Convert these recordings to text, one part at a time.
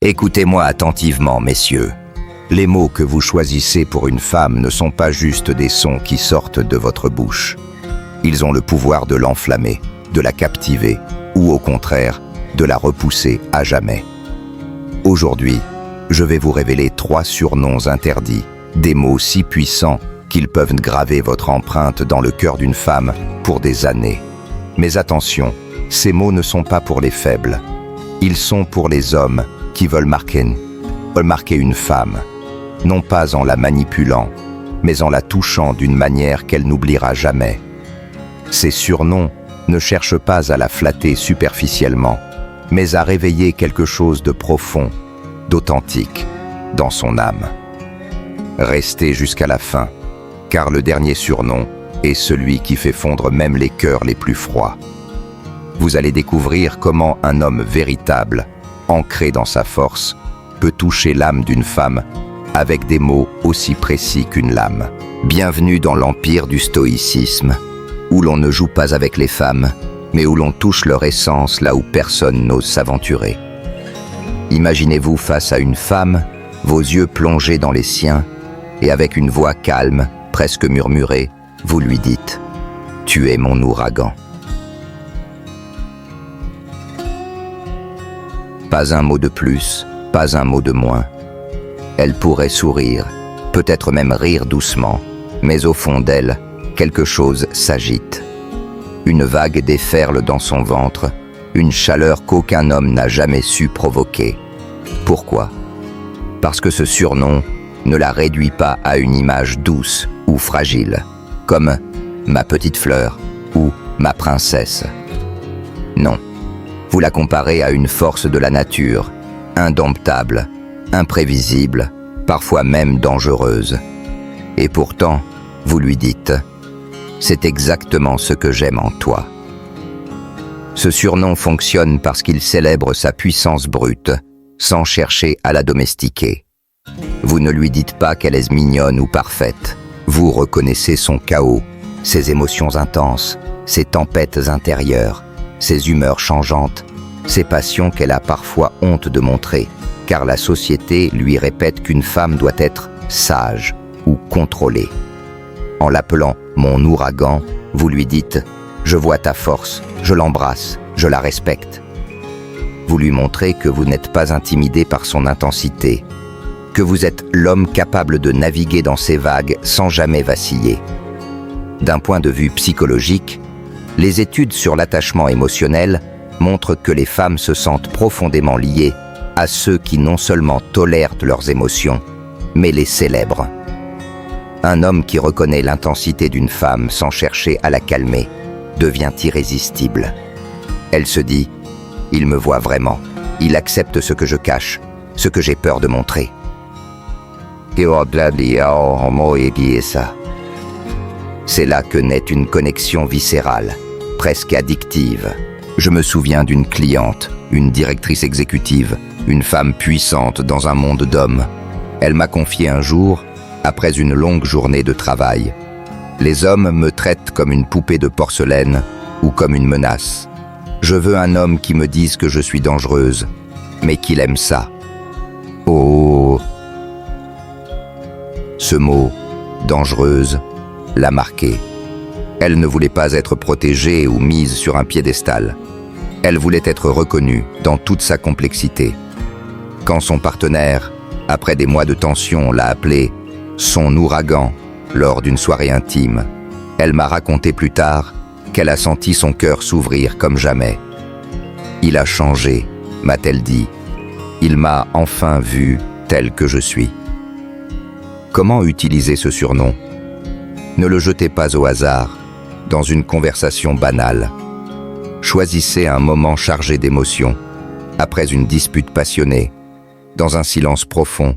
Écoutez-moi attentivement, messieurs. Les mots que vous choisissez pour une femme ne sont pas juste des sons qui sortent de votre bouche. Ils ont le pouvoir de l'enflammer, de la captiver, ou au contraire, de la repousser à jamais. Aujourd'hui, je vais vous révéler 3 surnoms interdits, des mots si puissants qu'ils peuvent graver votre empreinte dans le cœur d'une femme pour des années. Mais attention, ces mots ne sont pas pour les faibles. Ils sont pour les hommes qui veulent marquer une femme, non pas en la manipulant, mais en la touchant d'une manière qu'elle n'oubliera jamais. Ces surnoms ne cherchent pas à la flatter superficiellement, mais à réveiller quelque chose de profond, d'authentique, dans son âme. Restez jusqu'à la fin, car le dernier surnom est celui qui fait fondre même les cœurs les plus froids. Vous allez découvrir comment un homme véritable, ancré dans sa force, peut toucher l'âme d'une femme avec des mots aussi précis qu'une lame. Bienvenue dans l'empire du stoïcisme, où l'on ne joue pas avec les femmes, mais où l'on touche leur essence là où personne n'ose s'aventurer. Imaginez-vous face à une femme, vos yeux plongés dans les siens, et avec une voix calme, presque murmurée, vous lui dites « Tu es mon ouragan ». Pas un mot de plus, pas un mot de moins. Elle pourrait sourire, peut-être même rire doucement, mais au fond d'elle, quelque chose s'agite. Une vague déferle dans son ventre, une chaleur qu'aucun homme n'a jamais su provoquer. Pourquoi? Parce que ce surnom ne la réduit pas à une image douce ou fragile, comme « ma petite fleur » ou « ma princesse ». Non. Vous la comparez à une force de la nature, indomptable, imprévisible, parfois même dangereuse. Et pourtant, vous lui dites « C'est exactement ce que j'aime en toi ». Ce surnom fonctionne parce qu'il célèbre sa puissance brute, sans chercher à la domestiquer. Vous ne lui dites pas qu'elle est mignonne ou parfaite. Vous reconnaissez son chaos, ses émotions intenses, ses tempêtes intérieures, ses humeurs changeantes, ses passions qu'elle a parfois honte de montrer, car la société lui répète qu'une femme doit être sage ou contrôlée. En l'appelant « mon ouragan », vous lui dites « Je vois ta force, je l'embrasse, je la respecte ». Vous lui montrez que vous n'êtes pas intimidé par son intensité, que vous êtes l'homme capable de naviguer dans ces vagues sans jamais vaciller. D'un point de vue psychologique, les études sur l'attachement émotionnel montrent que les femmes se sentent profondément liées à ceux qui non seulement tolèrent leurs émotions, mais les célèbrent. Un homme qui reconnaît l'intensité d'une femme sans chercher à la calmer devient irrésistible. Elle se dit « Il me voit vraiment, il accepte ce que je cache, ce que j'ai peur de montrer. » C'est là que naît une connexion viscérale, presque addictive. Je me souviens d'une cliente, une directrice exécutive, une femme puissante dans un monde d'hommes. Elle m'a confié un jour, après une longue journée de travail. Les hommes me traitent comme une poupée de porcelaine ou comme une menace. Je veux un homme qui me dise que je suis dangereuse, mais qu'il aime ça. Oh! Ce mot, dangereuse, l'a marquée. Elle ne voulait pas être protégée ou mise sur un piédestal. Elle voulait être reconnue dans toute sa complexité. Quand son partenaire, après des mois de tension, l'a appelée « son ouragan » lors d'une soirée intime, elle m'a raconté plus tard qu'elle a senti son cœur s'ouvrir comme jamais. « Il a changé », m'a-t-elle dit. « Il m'a enfin vu tel que je suis ». Comment utiliser ce surnom? Ne le jetez pas au hasard, dans une conversation banale. Choisissez un moment chargé d'émotions, après une dispute passionnée, dans un silence profond,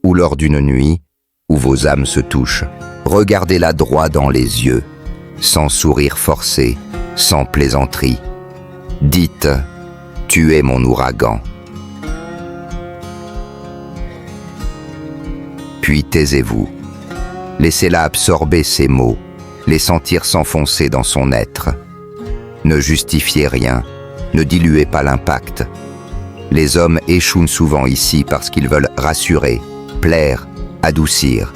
ou lors d'une nuit où vos âmes se touchent. Regardez-la droit dans les yeux, sans sourire forcé, sans plaisanterie. Dites « Tu es mon ouragan ». Puis taisez-vous. Laissez-la absorber ces mots, les sentir s'enfoncer dans son être. Ne justifiez rien, ne diluez pas l'impact. Les hommes échouent souvent ici parce qu'ils veulent rassurer, plaire, adoucir.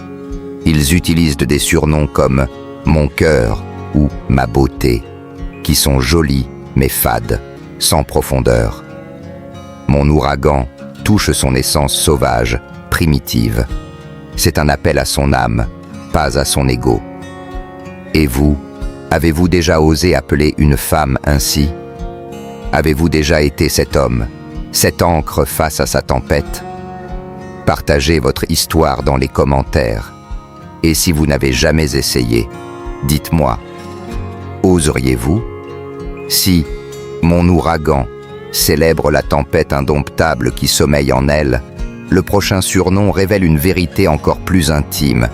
Ils utilisent des surnoms comme « mon cœur » ou « ma beauté », qui sont jolis mais fades, sans profondeur. Mon ouragan touche son essence sauvage, primitive. C'est un appel à son âme, pas à son ego. Et vous, avez-vous déjà osé appeler une femme ainsi? Avez-vous déjà été cet homme, cette ancre face à sa tempête? Partagez votre histoire dans les commentaires. Et si vous n'avez jamais essayé, dites-moi, oseriez-vous? Si mon ouragan célèbre la tempête indomptable qui sommeille en elle, le prochain surnom révèle une vérité encore plus intime,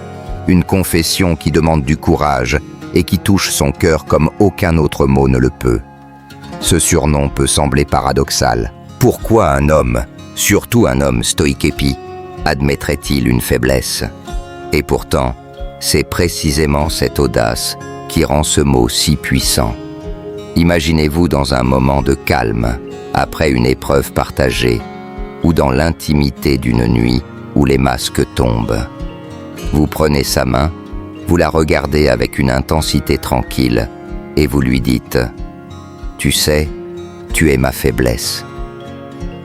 une confession qui demande du courage et qui touche son cœur comme aucun autre mot ne le peut. Ce surnom peut sembler paradoxal. Pourquoi un homme, surtout un homme stoïque-épi, admettrait-il une faiblesse? Et pourtant, c'est précisément cette audace qui rend ce mot si puissant. Imaginez-vous dans un moment de calme, après une épreuve partagée, ou dans l'intimité d'une nuit où les masques tombent. Vous prenez sa main, vous la regardez avec une intensité tranquille, et vous lui dites « Tu sais, tu es ma faiblesse ».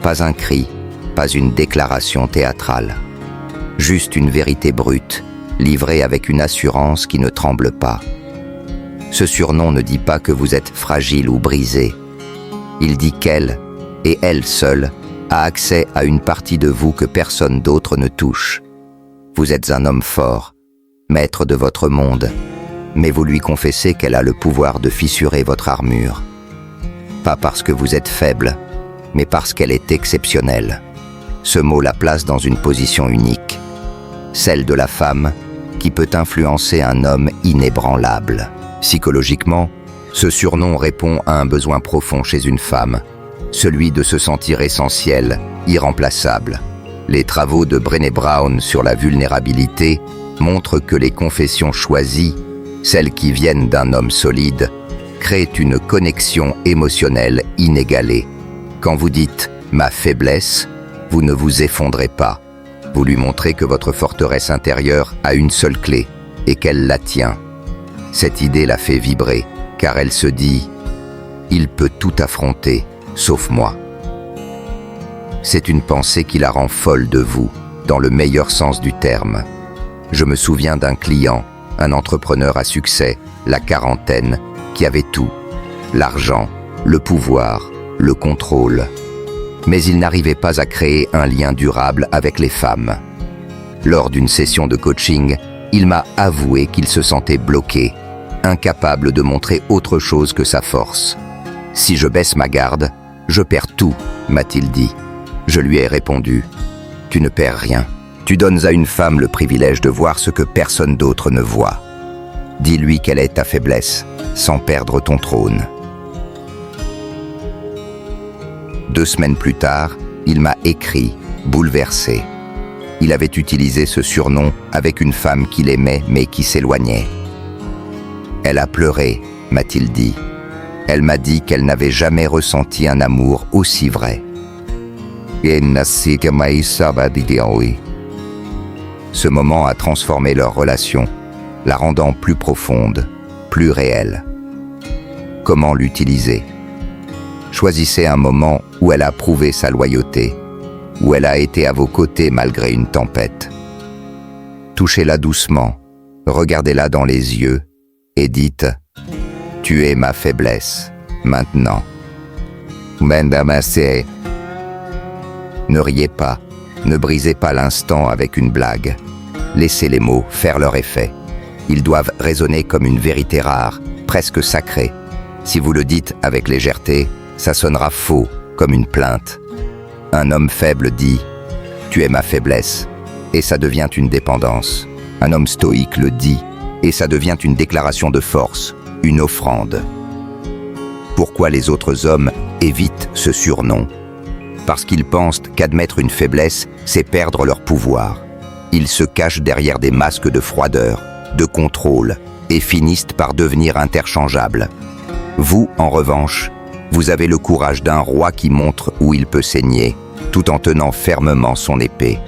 Pas un cri, pas une déclaration théâtrale. Juste une vérité brute, livrée avec une assurance qui ne tremble pas. Ce surnom ne dit pas que vous êtes fragile ou brisé. Il dit qu'elle, et elle seule, a accès à une partie de vous que personne d'autre ne touche. Vous êtes un homme fort, maître de votre monde, mais vous lui confessez qu'elle a le pouvoir de fissurer votre armure. Pas parce que vous êtes faible, mais parce qu'elle est exceptionnelle. Ce mot la place dans une position unique, celle de la femme qui peut influencer un homme inébranlable. Psychologiquement, ce surnom répond à un besoin profond chez une femme, celui de se sentir essentielle, irremplaçable. Les travaux de Brené Brown sur la vulnérabilité montrent que les confessions choisies, celles qui viennent d'un homme solide, créent une connexion émotionnelle inégalée. Quand vous dites « ma faiblesse », vous ne vous effondrez pas. Vous lui montrez que votre forteresse intérieure a une seule clé et qu'elle la tient. Cette idée la fait vibrer, car elle se dit « il peut tout affronter, sauf moi ». C'est une pensée qui la rend folle de vous, dans le meilleur sens du terme. Je me souviens d'un client, un entrepreneur à succès, la quarantaine, qui avait tout, l'argent, le pouvoir, le contrôle. Mais il n'arrivait pas à créer un lien durable avec les femmes. Lors d'une session de coaching, il m'a avoué qu'il se sentait bloqué, incapable de montrer autre chose que sa force. « Si je baisse ma garde, je perds tout », m'a-t-il dit. Je lui ai répondu « Tu ne perds rien. Tu donnes à une femme le privilège de voir ce que personne d'autre ne voit. Dis-lui quelle est ta faiblesse, sans perdre ton trône. » 2 semaines plus tard, il m'a écrit, bouleversé. Il avait utilisé ce surnom avec une femme qu'il aimait mais qui s'éloignait. Elle a pleuré, m'a-t-il dit. Elle m'a dit qu'elle n'avait jamais ressenti un amour aussi vrai. Ce moment a transformé leur relation, la rendant plus profonde, plus réelle. Comment l'utiliser? Choisissez un moment où elle a prouvé sa loyauté, où elle a été à vos côtés malgré une tempête. Touchez-la doucement, regardez-la dans les yeux et dites « Tu es ma faiblesse, maintenant. » Ne riez pas, ne brisez pas l'instant avec une blague. Laissez les mots faire leur effet. Ils doivent résonner comme une vérité rare, presque sacrée. Si vous le dites avec légèreté, ça sonnera faux, comme une plainte. Un homme faible dit « Tu es ma faiblesse » et ça devient une dépendance. Un homme stoïque le dit et ça devient une déclaration de force, une offrande. Pourquoi les autres hommes évitent ce surnom? Parce qu'ils pensent qu'admettre une faiblesse, c'est perdre leur pouvoir. Ils se cachent derrière des masques de froideur, de contrôle, et finissent par devenir interchangeables. Vous, en revanche, Vous avez le courage d'un roi qui montre où il peut saigner, tout en tenant fermement son épée.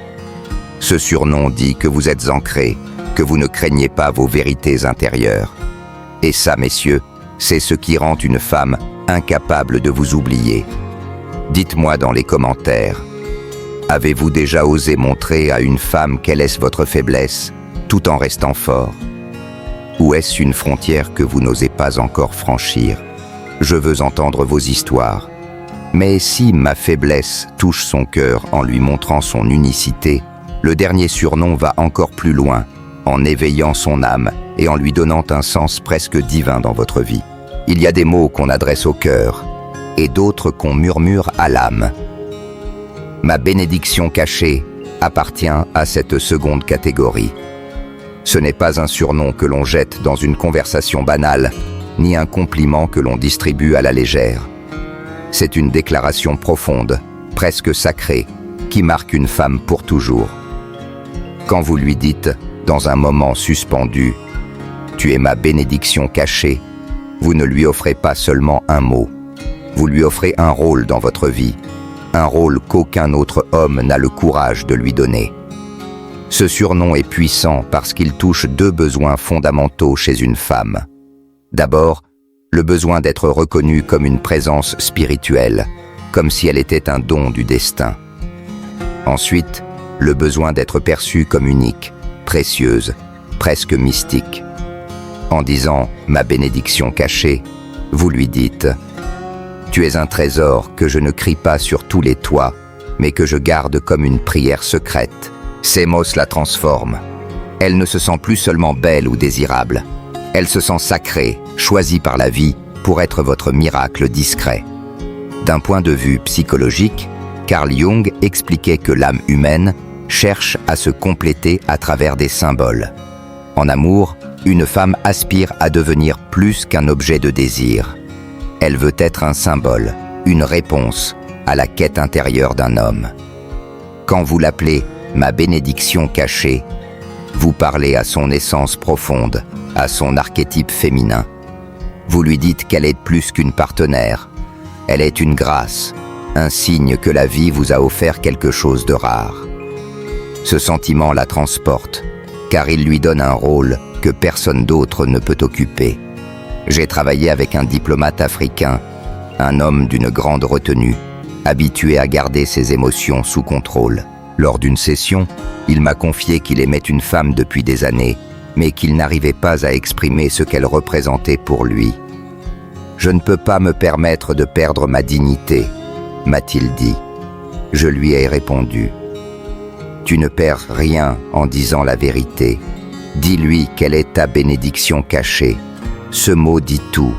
Ce surnom dit que vous êtes ancré, que vous ne craignez pas vos vérités intérieures. Et ça, messieurs, c'est ce qui rend une femme incapable de vous oublier. Dites-moi dans les commentaires, avez-vous déjà osé montrer à une femme quelle est votre faiblesse, tout en restant fort? Ou est-ce une frontière que vous n'osez pas encore franchir? Je veux entendre vos histoires. Mais si ma faiblesse touche son cœur en lui montrant son unicité, le dernier surnom va encore plus loin, en éveillant son âme et en lui donnant un sens presque divin dans votre vie. Il y a des mots qu'on adresse au cœur et d'autres qu'on murmure à l'âme. Ma bénédiction cachée appartient à cette seconde catégorie. Ce n'est pas un surnom que l'on jette dans une conversation banale, ni un compliment que l'on distribue à la légère. C'est une déclaration profonde, presque sacrée, qui marque une femme pour toujours. Quand vous lui dites, dans un moment suspendu, « Tu es ma bénédiction cachée », vous ne lui offrez pas seulement un mot. Vous lui offrez un rôle dans votre vie, un rôle qu'aucun autre homme n'a le courage de lui donner. Ce surnom est puissant parce qu'il touche deux besoins fondamentaux chez une femme. D'abord, le besoin d'être reconnue comme une présence spirituelle, comme si elle était un don du destin. Ensuite, le besoin d'être perçue comme unique, précieuse, presque mystique. En disant « ma bénédiction cachée », vous lui dites « Tu es un trésor que je ne crie pas sur tous les toits, mais que je garde comme une prière secrète. » Ces mots la transforment. Elle ne se sent plus seulement belle ou désirable. Elle se sent sacrée, choisie par la vie pour être votre miracle discret. D'un point de vue psychologique, Carl Jung expliquait que l'âme humaine cherche à se compléter à travers des symboles. En amour, une femme aspire à devenir plus qu'un objet de désir. Elle veut être un symbole, une réponse à la quête intérieure d'un homme. Quand vous l'appelez « ma bénédiction cachée », vous parlez à son essence profonde, à son archétype féminin. Vous lui dites qu'elle est plus qu'une partenaire. Elle est une grâce, un signe que la vie vous a offert quelque chose de rare. Ce sentiment la transporte, car il lui donne un rôle que personne d'autre ne peut occuper. J'ai travaillé avec un diplomate africain, un homme d'une grande retenue, habitué à garder ses émotions sous contrôle. Lors d'une session, il m'a confié qu'il aimait une femme depuis des années, mais qu'il n'arrivait pas à exprimer ce qu'elle représentait pour lui. « Je ne peux pas me permettre de perdre ma dignité », m'a-t-il dit. Je lui ai répondu « Tu ne perds rien en disant la vérité. Dis-lui quelle est ta bénédiction cachée. Ce mot dit tout,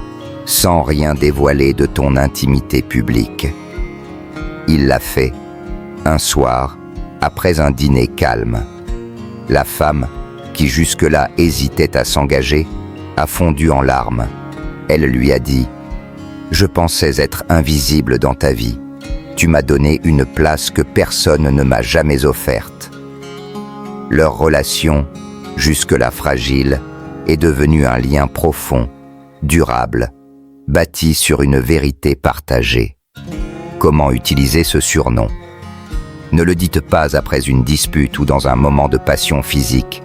sans rien dévoiler de ton intimité publique. » Il l'a fait, un soir, après un dîner calme. La femme, qui jusque-là hésitait à s'engager, a fondu en larmes. Elle lui a dit « Je pensais être invisible dans ta vie. Tu m'as donné une place que personne ne m'a jamais offerte. » Leur relation, jusque-là fragile, est devenue un lien profond, durable, bâti sur une vérité partagée. Comment utiliser ce surnom? Ne le dites pas après une dispute ou dans un moment de passion physique.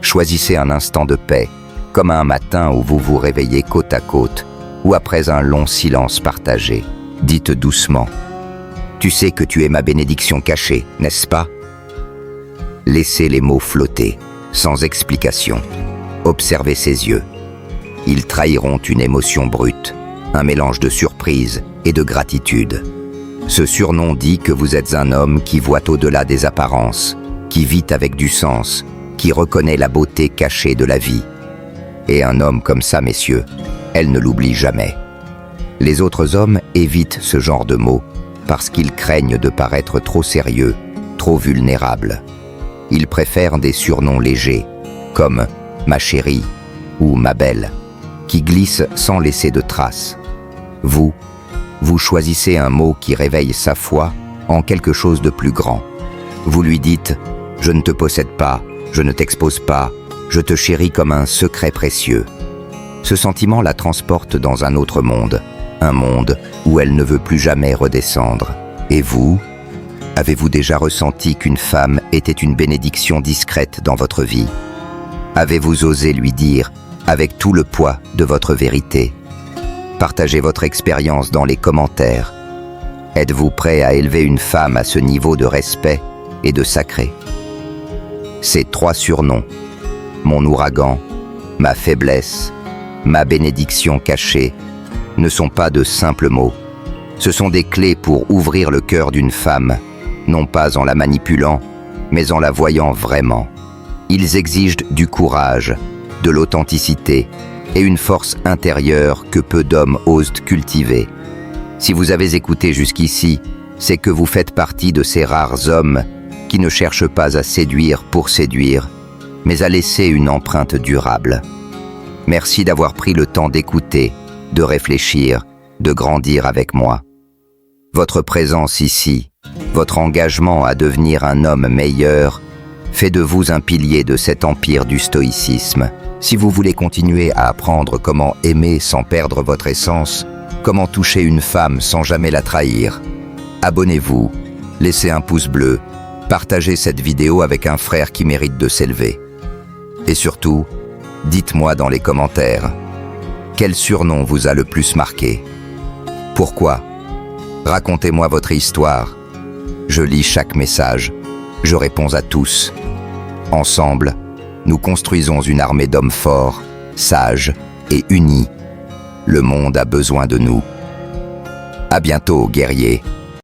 Choisissez un instant de paix, comme un matin où vous vous réveillez côte à côte, ou après un long silence partagé. Dites doucement « Tu sais que tu es ma bénédiction cachée, n'est-ce pas ?» Laissez les mots flotter, sans explication. Observez ses yeux. Ils trahiront une émotion brute, un mélange de surprise et de gratitude. Ce surnom dit que vous êtes un homme qui voit au-delà des apparences, qui vit avec du sens, qui reconnaît la beauté cachée de la vie. Et un homme comme ça, messieurs, elle ne l'oublie jamais. Les autres hommes évitent ce genre de mots parce qu'ils craignent de paraître trop sérieux, trop vulnérables. Ils préfèrent des surnoms légers, comme « ma chérie » ou « ma belle », qui glissent sans laisser de traces. Vous choisissez un mot qui réveille sa foi en quelque chose de plus grand. Vous lui dites « Je ne te possède pas, je ne t'expose pas, je te chéris comme un secret précieux ». Ce sentiment la transporte dans un autre monde, un monde où elle ne veut plus jamais redescendre. Et vous, avez-vous déjà ressenti qu'une femme était une bénédiction discrète dans votre vie? Avez-vous osé lui dire, avec tout le poids de votre vérité? Partagez votre expérience dans les commentaires. Êtes-vous prêt à élever une femme à ce niveau de respect et de sacré? Ces 3 surnoms, mon ouragan, ma faiblesse, ma bénédiction cachée, ne sont pas de simples mots. Ce sont des clés pour ouvrir le cœur d'une femme, non pas en la manipulant, mais en la voyant vraiment. Ils exigent du courage, de l'authenticité et une force intérieure que peu d'hommes osent cultiver. Si vous avez écouté jusqu'ici, c'est que vous faites partie de ces rares hommes qui ne cherchent pas à séduire pour séduire, mais à laisser une empreinte durable. Merci d'avoir pris le temps d'écouter, de réfléchir, de grandir avec moi. Votre présence ici, votre engagement à devenir un homme meilleur, fait de vous un pilier de cet empire du stoïcisme. Si vous voulez continuer à apprendre comment aimer sans perdre votre essence, comment toucher une femme sans jamais la trahir, abonnez-vous, laissez un pouce bleu, partagez cette vidéo avec un frère qui mérite de s'élever. Et surtout, dites-moi dans les commentaires, quel surnom vous a le plus marqué? Pourquoi? Racontez-moi votre histoire. Je lis chaque message, je réponds à tous. Ensemble, nous construisons une armée d'hommes forts, sages et unis. Le monde a besoin de nous. À bientôt, guerriers.